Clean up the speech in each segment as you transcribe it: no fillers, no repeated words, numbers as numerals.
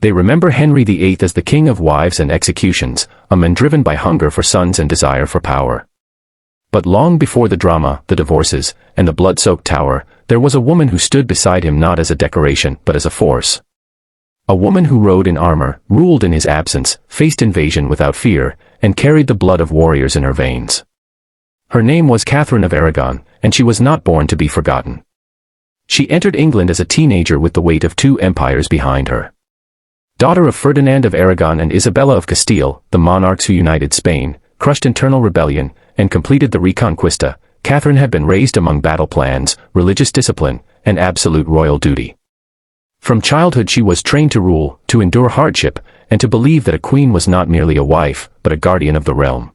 They remember Henry VIII as the king of wives and executions, a man driven by hunger for sons and desire for power. But long before the drama, the divorces, and the blood-soaked tower, there was a woman who stood beside him not as a decoration but as a force. A woman who rode in armor, ruled in his absence, faced invasion without fear, and carried the blood of warriors in her veins. Her name was Catherine of Aragon, and she was not born to be forgotten. She entered England as a teenager with the weight of 2 empires behind her. Daughter of Ferdinand of Aragon and Isabella of Castile, the monarchs who united Spain, crushed internal rebellion, and completed the Reconquista, Catherine had been raised among battle plans, religious discipline, and absolute royal duty. From childhood she was trained to rule, to endure hardship, and to believe that a queen was not merely a wife, but a guardian of the realm.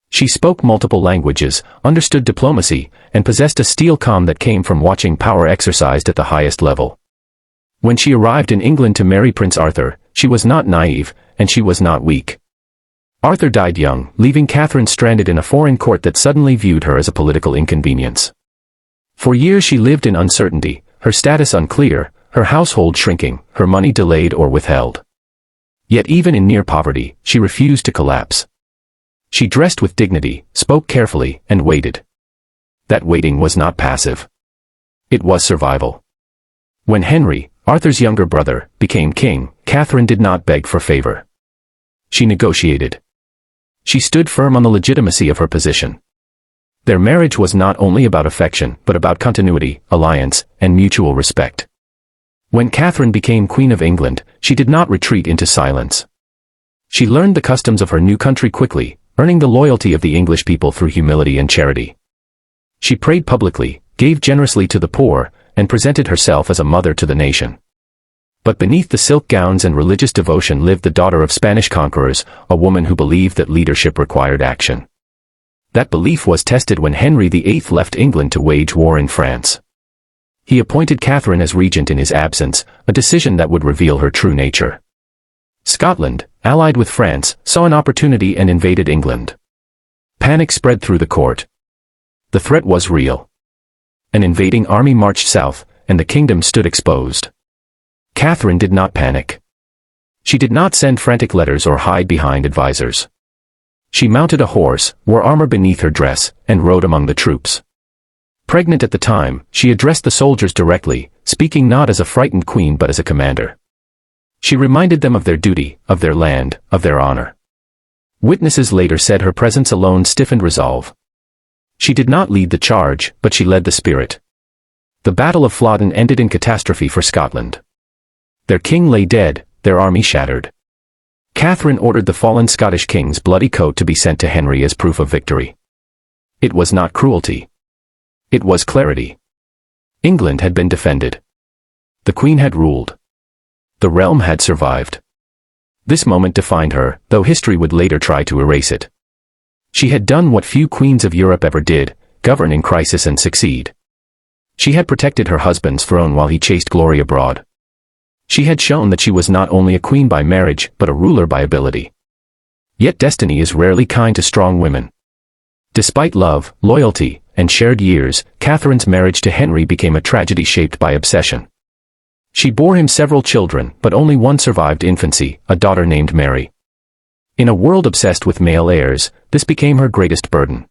She spoke multiple languages, understood diplomacy, and possessed a steel calm that came from watching power exercised at the highest level. When she arrived in England to marry Prince Arthur, she was not naive, and she was not weak. Arthur died young, leaving Catherine stranded in a foreign court that suddenly viewed her as a political inconvenience. For years she lived in uncertainty, her status unclear, her household shrinking, her money delayed or withheld. Yet even in near poverty, she refused to collapse. She dressed with dignity, spoke carefully, and waited. That waiting was not passive. It was survival. When Henry, Arthur's younger brother, became king, Catherine did not beg for favor. She negotiated. She stood firm on the legitimacy of her position. Their marriage was not only about affection, but about continuity, alliance, and mutual respect. When Catherine became Queen of England, she did not retreat into silence. She learned the customs of her new country quickly, earning the loyalty of the English people through humility and charity. She prayed publicly, gave generously to the poor, and presented herself as a mother to the nation. But beneath the silk gowns and religious devotion lived the daughter of Spanish conquerors, a woman who believed that leadership required action. That belief was tested when Henry VIII left England to wage war in France. He appointed Catherine as regent in his absence, a decision that would reveal her true nature. Scotland, allied with France, saw an opportunity and invaded England. Panic spread through the court. The threat was real. An invading army marched south, and the kingdom stood exposed. Catherine did not panic. She did not send frantic letters or hide behind advisors. She mounted a horse, wore armor beneath her dress, and rode among the troops. Pregnant at the time, she addressed the soldiers directly, speaking not as a frightened queen but as a commander. She reminded them of their duty, of their land, of their honor. Witnesses later said her presence alone stiffened resolve. She did not lead the charge, but she led the spirit. The Battle of Flodden ended in catastrophe for Scotland. Their king lay dead, their army shattered. Catherine ordered the fallen Scottish king's bloody coat to be sent to Henry as proof of victory. It was not cruelty. It was clarity. England had been defended. The Queen had ruled. The realm had survived. This moment defined her, though history would later try to erase it. She had done what few queens of Europe ever did, govern in crisis and succeed. She had protected her husband's throne while he chased glory abroad. She had shown that she was not only a queen by marriage, but a ruler by ability. Yet destiny is rarely kind to strong women. Despite love, loyalty, and shared years, Catherine's marriage to Henry became a tragedy shaped by obsession. She bore him several children, but only one survived infancy, a daughter named Mary. In a world obsessed with male heirs, this became her greatest burden.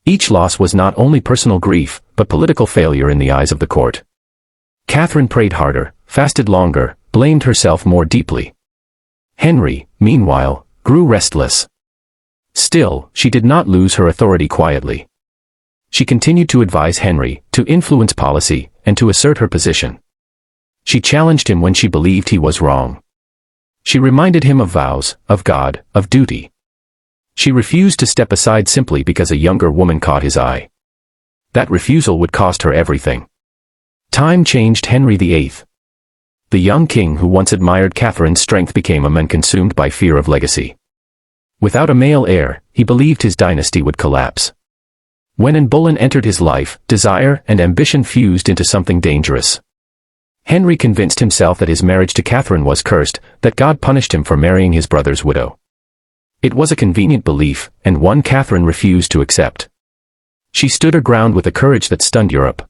Each loss was not only personal grief, but political failure in the eyes of the court. Catherine prayed harder, fasted longer, blamed herself more deeply. Henry, meanwhile, grew restless. Still, she did not lose her authority quietly. She continued to advise Henry, to influence policy, and to assert her position. She challenged him when she believed he was wrong. She reminded him of vows, of God, of duty. She refused to step aside simply because a younger woman caught his eye. That refusal would cost her everything. Time changed Henry VIII. The young king who once admired Catherine's strength became a man consumed by fear of legacy. Without a male heir, he believed his dynasty would collapse. When Anne Boleyn entered his life, desire and ambition fused into something dangerous. Henry convinced himself that his marriage to Catherine was cursed, that God punished him for marrying his brother's widow. It was a convenient belief, and one Catherine refused to accept. She stood her ground with a courage that stunned Europe.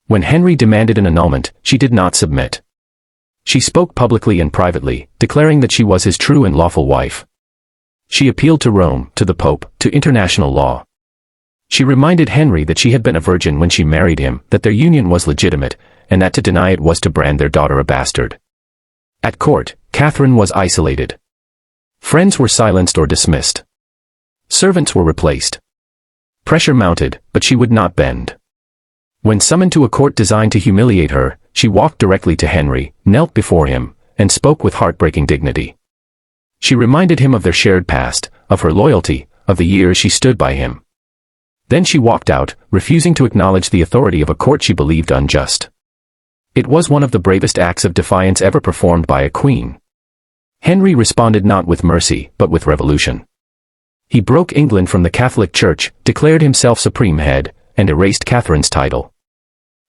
When Henry demanded an annulment, she did not submit. She spoke publicly and privately, declaring that she was his true and lawful wife. She appealed to Rome, to the Pope, to international law. She reminded Henry that she had been a virgin when she married him, that their union was legitimate, and that to deny it was to brand their daughter a bastard. At court, Catherine was isolated. Friends were silenced or dismissed. Servants were replaced. Pressure mounted, but she would not bend. When summoned to a court designed to humiliate her, she walked directly to Henry, knelt before him, and spoke with heartbreaking dignity. She reminded him of their shared past, of her loyalty, of the years she stood by him. Then she walked out, refusing to acknowledge the authority of a court she believed unjust. It was one of the bravest acts of defiance ever performed by a queen. Henry responded not with mercy, but with revolution. He broke England from the Catholic Church, declared himself supreme head, and erased Catherine's title.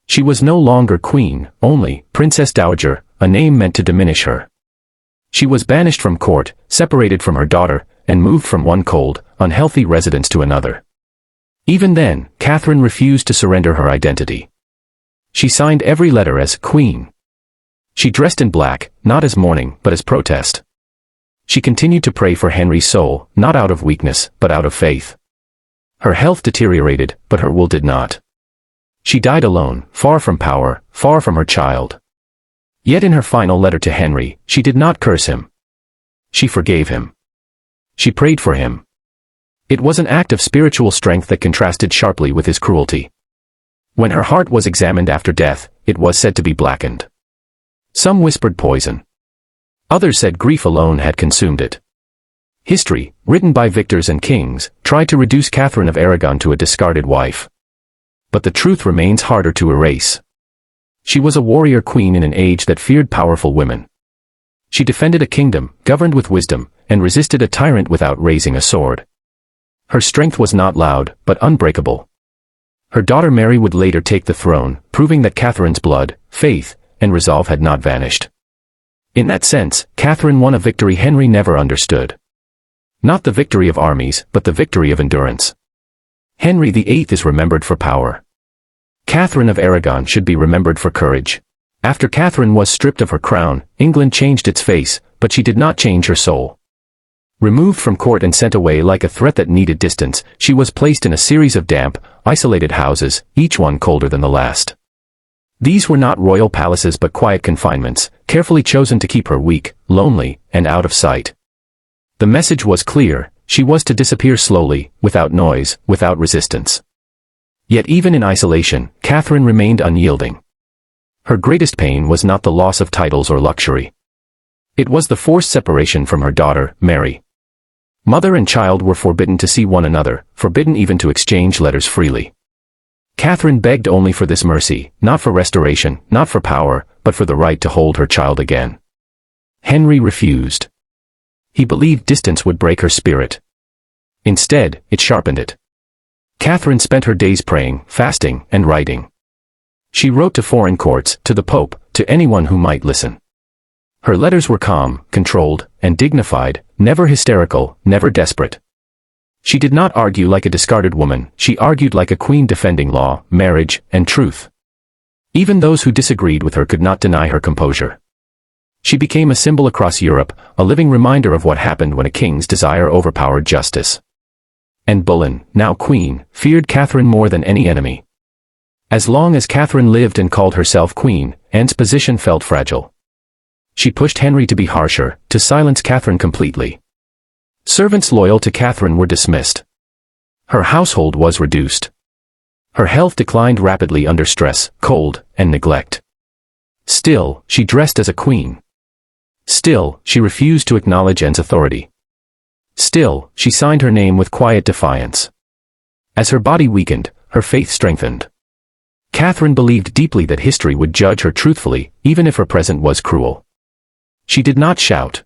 She was no longer queen, only Princess Dowager, a name meant to diminish her. She was banished from court, separated from her daughter, and moved from one cold, unhealthy residence to another. Even then, Catherine refused to surrender her identity. She signed every letter as Queen. She dressed in black, not as mourning, but as protest. She continued to pray for Henry's soul, not out of weakness, but out of faith. Her health deteriorated, but her will did not. She died alone, far from power, far from her child. Yet in her final letter to Henry, she did not curse him. She forgave him. She prayed for him. It was an act of spiritual strength that contrasted sharply with his cruelty. When her heart was examined after death, it was said to be blackened. Some whispered poison. Others said grief alone had consumed it. History, written by victors and kings, tried to reduce Catherine of Aragon to a discarded wife. But the truth remains harder to erase. She was a warrior queen in an age that feared powerful women. She defended a kingdom, governed with wisdom, and resisted a tyrant without raising a sword. Her strength was not loud, but unbreakable. Her daughter Mary would later take the throne, proving that Catherine's blood, faith, and resolve had not vanished. In that sense, Catherine won a victory Henry never understood. Not the victory of armies, but the victory of endurance. Henry VIII is remembered for power. Catherine of Aragon should be remembered for courage. After Catherine was stripped of her crown, England changed its face, but she did not change her soul. Removed from court and sent away like a threat that needed distance, she was placed in a series of damp, isolated houses, each one colder than the last. These were not royal palaces but quiet confinements, carefully chosen to keep her weak, lonely, and out of sight. The message was clear: she was to disappear slowly, without noise, without resistance. Yet even in isolation, Catherine remained unyielding. Her greatest pain was not the loss of titles or luxury. It was the forced separation from her daughter, Mary. Mother and child were forbidden to see one another, forbidden even to exchange letters freely. Catherine begged only for this mercy, not for restoration, not for power, but for the right to hold her child again. Henry refused. He believed distance would break her spirit. Instead, it sharpened it. Catherine spent her days praying, fasting, and writing. She wrote to foreign courts, to the Pope, to anyone who might listen. Her letters were calm, controlled, and dignified, never hysterical, never desperate. She did not argue like a discarded woman, she argued like a queen defending law, marriage, and truth. Even those who disagreed with her could not deny her composure. She became a symbol across Europe, a living reminder of what happened when a king's desire overpowered justice. Anne Boleyn, now queen, feared Catherine more than any enemy. As long as Catherine lived and called herself queen, Anne's position felt fragile. She pushed Henry to be harsher, to silence Catherine completely. Servants loyal to Catherine were dismissed. Her household was reduced. Her health declined rapidly under stress, cold, and neglect. Still, she dressed as a queen. Still, she refused to acknowledge Anne's authority. Still, she signed her name with quiet defiance. As her body weakened, her faith strengthened. Catherine believed deeply that history would judge her truthfully, even if her present was cruel. She did not shout.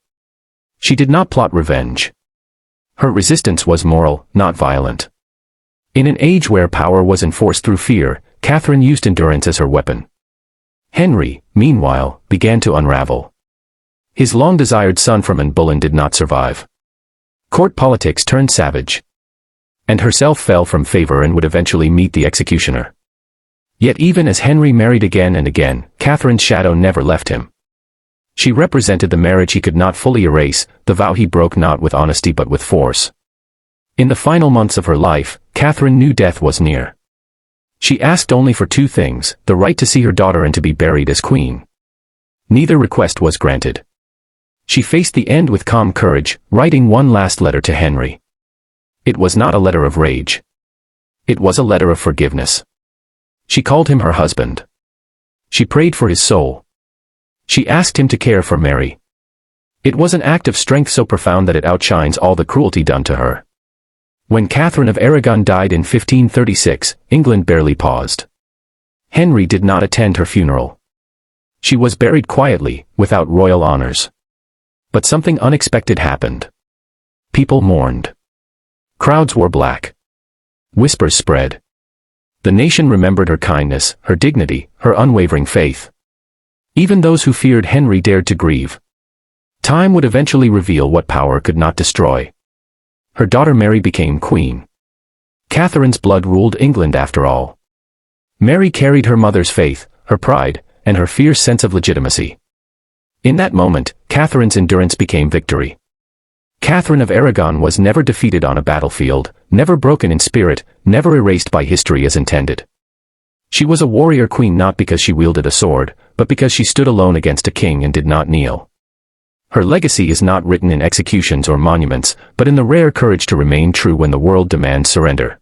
She did not plot revenge. Her resistance was moral, not violent. In an age where power was enforced through fear, Catherine used endurance as her weapon. Henry, meanwhile, began to unravel. His long-desired son from Anne Boleyn did not survive. Court politics turned savage. And herself fell from favor and would eventually meet the executioner. Yet even as Henry married again and again, Catherine's shadow never left him. She represented the marriage he could not fully erase, the vow he broke not with honesty but with force. In the final months of her life, Catherine knew death was near. She asked only for two things, the right to see her daughter and to be buried as queen. Neither request was granted. She faced the end with calm courage, writing one last letter to Henry. It was not a letter of rage. It was a letter of forgiveness. She called him her husband. She prayed for his soul. She asked him to care for Mary. It was an act of strength so profound that it outshines all the cruelty done to her. When Catherine of Aragon died in 1536, England barely paused. Henry did not attend her funeral. She was buried quietly, without royal honors. But something unexpected happened. People mourned. Crowds wore black. Whispers spread. The nation remembered her kindness, her dignity, her unwavering faith. Even those who feared Henry dared to grieve. Time would eventually reveal what power could not destroy. Her daughter Mary became queen. Catherine's blood ruled England after all. Mary carried her mother's faith, her pride, and her fierce sense of legitimacy. In that moment, Catherine's endurance became victory. Catherine of Aragon was never defeated on a battlefield, never broken in spirit, never erased by history as intended. She was a warrior queen not because she wielded a sword, but because she stood alone against a king and did not kneel. Her legacy is not written in executions or monuments, but in the rare courage to remain true when the world demands surrender.